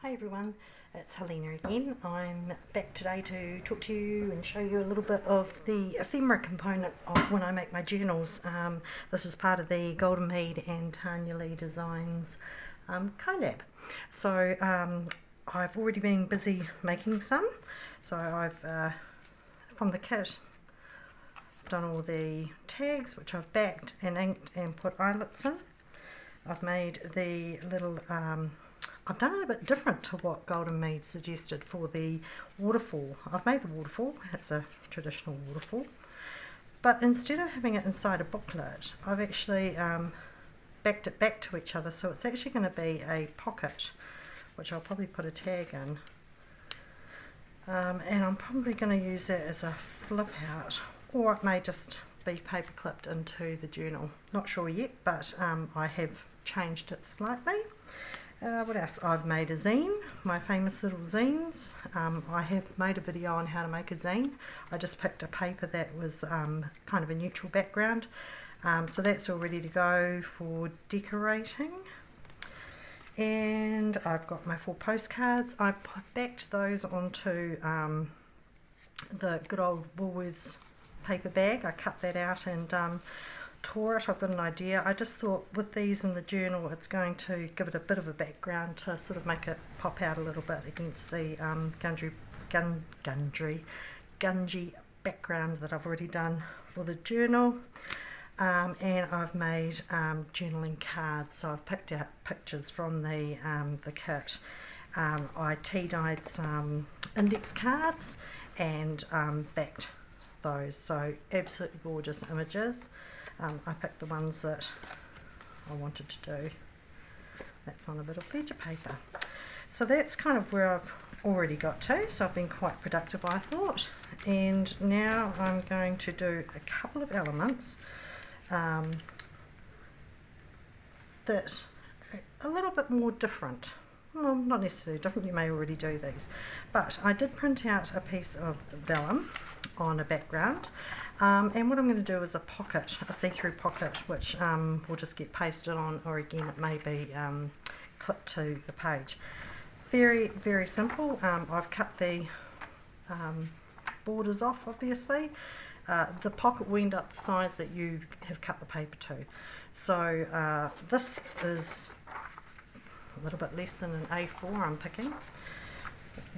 Hi everyone, it's Helena again. I'm back today to talk to you and show you a little bit of the ephemera component of when I make my journals. This is part of the Goldenmeade and Tanya Lee Designs collab. So I've already been busy making some. So I've, from the kit, done all the tags which I've backed and inked and put eyelets in. I've made the little I've done it a bit different to what Goldenmeade suggested for the waterfall. I've made the waterfall, it's a traditional waterfall, but instead of having it inside a booklet, I've actually backed it back to each other, so it's actually going to be a pocket, which I'll probably put a tag in, and I'm probably going to use that as a flip out, or it may just be paper clipped into the journal. Not sure yet, but I have changed it slightly. What else? I've made a zine, my famous little zines. I have made a video on how to make a zine. I just picked a paper that was kind of a neutral background. So that's all ready to go for decorating. And I've got my 4 postcards. I backed those onto the good old Woolworths paper bag. I cut that out and tore it. I've got an idea. I just thought with these in the journal it's going to give it a bit of a background to sort of make it pop out a little bit against the gungy background that I've already done for the journal. And I've made journaling cards, so I've picked out pictures from the kit. I tea-dyed some index cards and backed those, so absolutely gorgeous images. I picked the ones that I wanted to do. That's on a bit of ledger paper. So that's kind of where I've already got to, so I've been quite productive, I thought. And now I'm going to do a couple of elements that are a little bit more different. Well, not necessarily different, you may already do these. But I did print out a piece of vellum on a background, and what I'm going to do is a pocket, a see-through pocket, which will just get pasted on, or again it may be clipped to the page. Very, very simple. I've cut the borders off, obviously. The pocket will end up the size that you have cut the paper to. So this is a little bit less than an A4 I'm picking.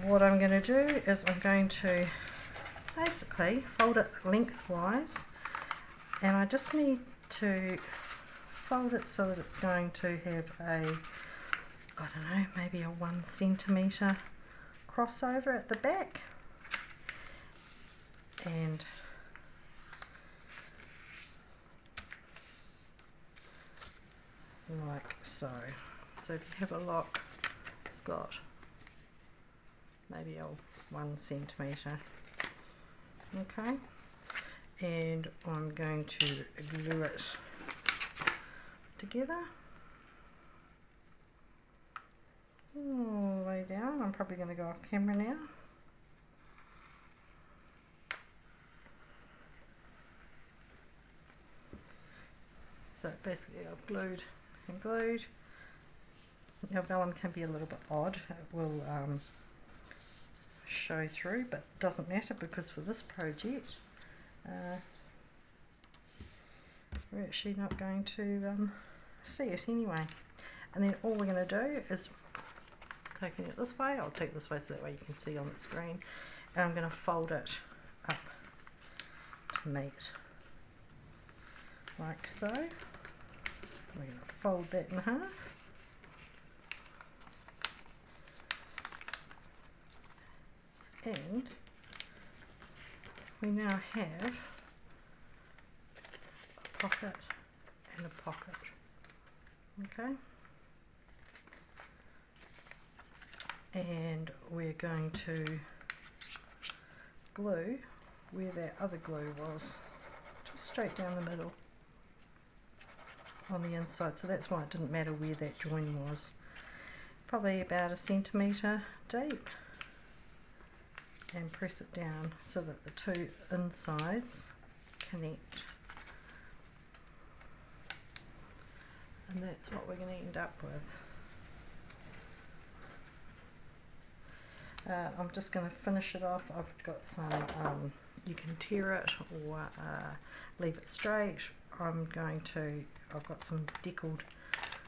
What I'm going to do is I'm going to basically fold it lengthwise, and I just need to fold it so that it's going to have a, I don't know, maybe a 1 centimetre crossover at the back, and like so. So if you have a look, it's got maybe a 1 centimetre. Okay, and I'm going to glue it together all the way down. I'm probably going to go off camera now. So basically I've glued and glued. Now vellum can be a little bit odd, it will show through, but it doesn't matter because for this project we're actually not going to see it anyway. And then all we're going to do is, taking it this way, I'll take it this way so that way you can see on the screen, and I'm going to fold it up to meet, like so. We're going to fold that in half. And we now have a pocket and a pocket. Okay, and we're going to glue where that other glue was, just straight down the middle on the inside. So that's why it didn't matter where that join was. Probably about 1 centimetre deep. And press it down so that the 2 insides connect, and that's what we're going to end up with. I'm just going to finish it off. I've got some, you can tear it or leave it straight. I've got some deckled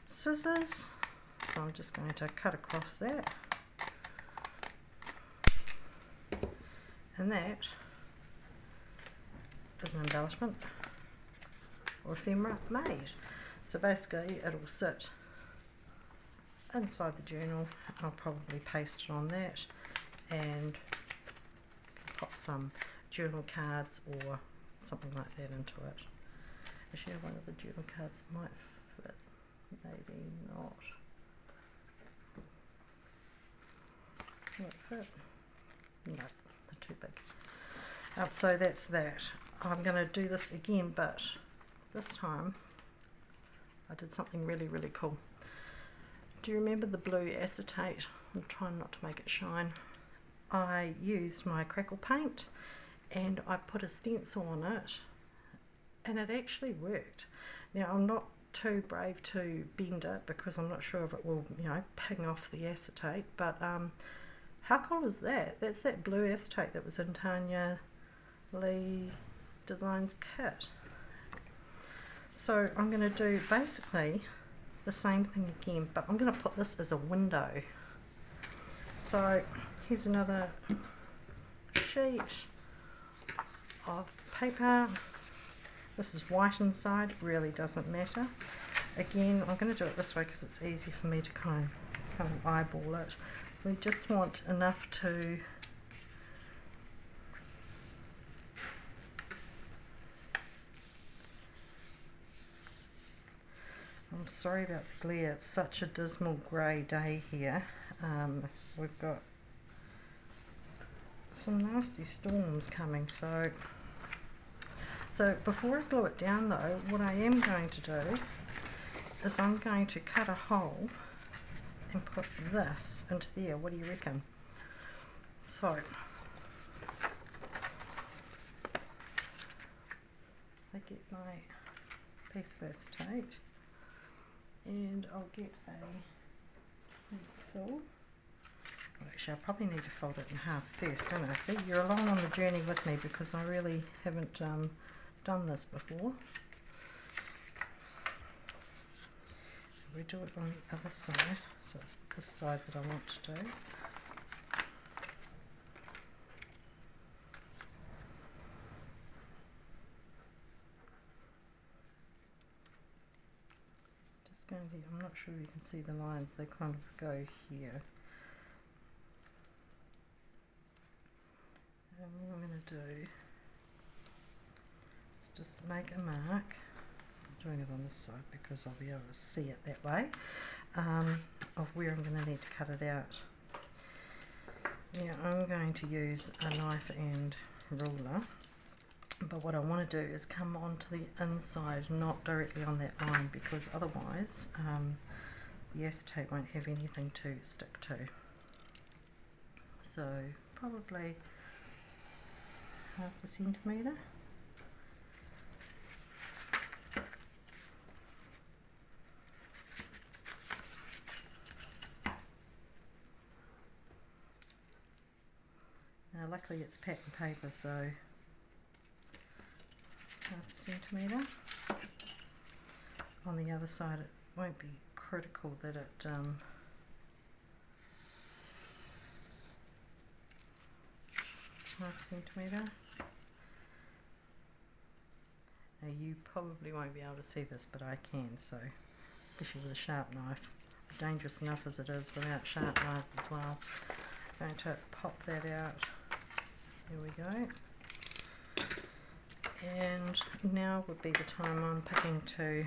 scissors, so I'm just going to cut across that. And that is an embellishment or ephemera made. So basically it'll sit inside the journal. I'll probably paste it on that and pop some journal cards or something like that into it. Actually, one of the journal cards might fit, maybe not. Will it fit? No, they're too big. So that's that. I'm going to do this again, but this time I did something really, really cool. Do you remember the blue acetate? I'm trying not to make it shine. I used my Crackle paint and I put a stencil on it and it actually worked. Now I'm not too brave to bend it because I'm not sure if it will, you know, ping off the acetate, but how cool is that? That's that blue acetate that was in Tanya Lee Designs kit. So I'm going to do basically the same thing again, but I'm going to put this as a window. So here's another sheet of paper. This is white inside, really doesn't matter. Again, I'm going to do it this way because it's easy for me to kind of eyeball it. We just want enough to I'm sorry about the glare, it's such a dismal grey day here. We've got some nasty storms coming, so before I glue it down though, what I am going to do is I'm going to cut a hole and put this into there. What do you reckon? So I get my piece of acetate and I'll get a pencil. Well, actually, I probably need to fold it in half first, don't I? See, you're along on the journey with me because I really haven't done this before. We do it on the other side, so it's this side that I want to do. I'm not sure you can see the lines, they kind of go here. And what I'm going to do is just make a mark. I'm doing it on this side because I'll be able to see it that way, of where I'm going to need to cut it out. Now I'm going to use a knife and ruler. But what I want to do is come onto the inside, not directly on that line, because otherwise the acetate won't have anything to stick to. So probably half a centimetre. Now luckily it's pattern paper, so half a centimetre. On the other side it won't be critical that it half a centimetre. Now you probably won't be able to see this, but I can, so especially with a sharp knife. Dangerous enough as it is without sharp knives as well. I'm going to pop that out. There we go. And now would be the time I'm picking to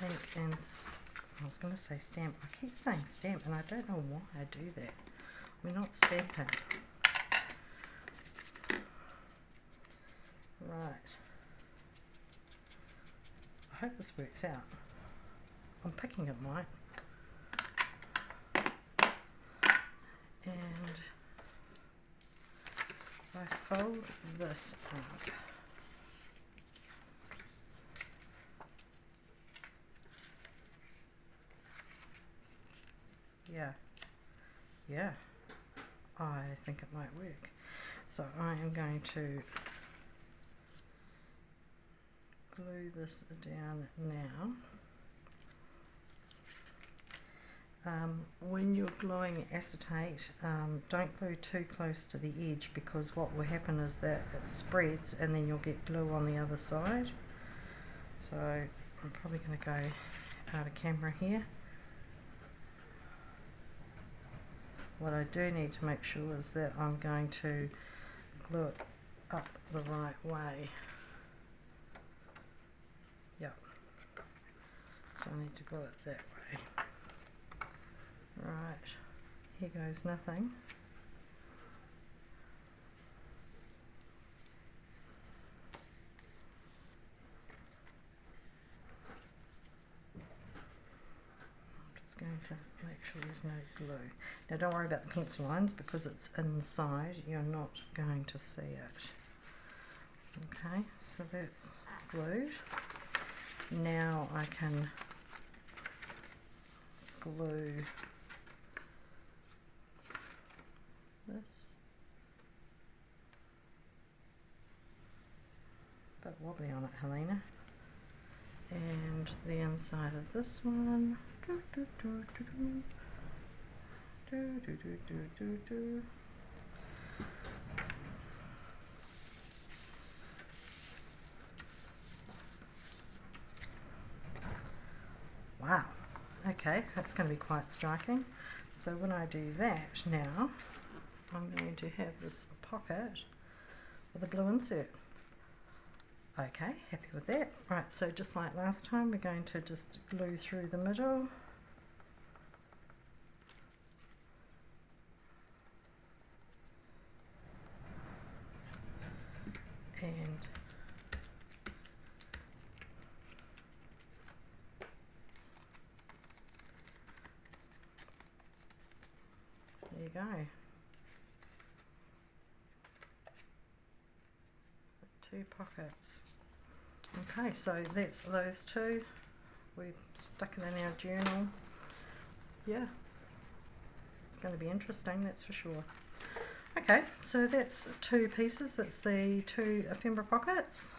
ink and, I was going to say stamp, I keep saying stamp and I don't know why I do that. We're not stamping. Right. I hope this works out. I'm picking it might. And I fold this up. Yeah, yeah, I think it might work. So I am going to glue this down now. When you're gluing acetate, don't glue too close to the edge, because what will happen is that it spreads and then you'll get glue on the other side. So I'm probably going to go out of camera here. What I do need to make sure is that I'm going to glue it up the right way. Yep. So I need to glue it that way. Right, here goes nothing. I'm just going to make sure there's no glue. Now don't worry about the pencil lines, because it's inside, you're not going to see it. Okay, so that's glued. Now I can glue this. Bit wobbly on it, Helena. And the inside of this one. Wow, okay, that's going to be quite striking. So when I do that now, I'm going to have this pocket with a blue insert. Okay, happy with that. Right, so just like last time, we're going to just glue through the middle. And there you go. Two pockets. Okay, so that's those two. We've stuck it in our journal. Yeah, it's going to be interesting, that's for sure. Okay, so that's two pieces. It's the two ephemera pockets.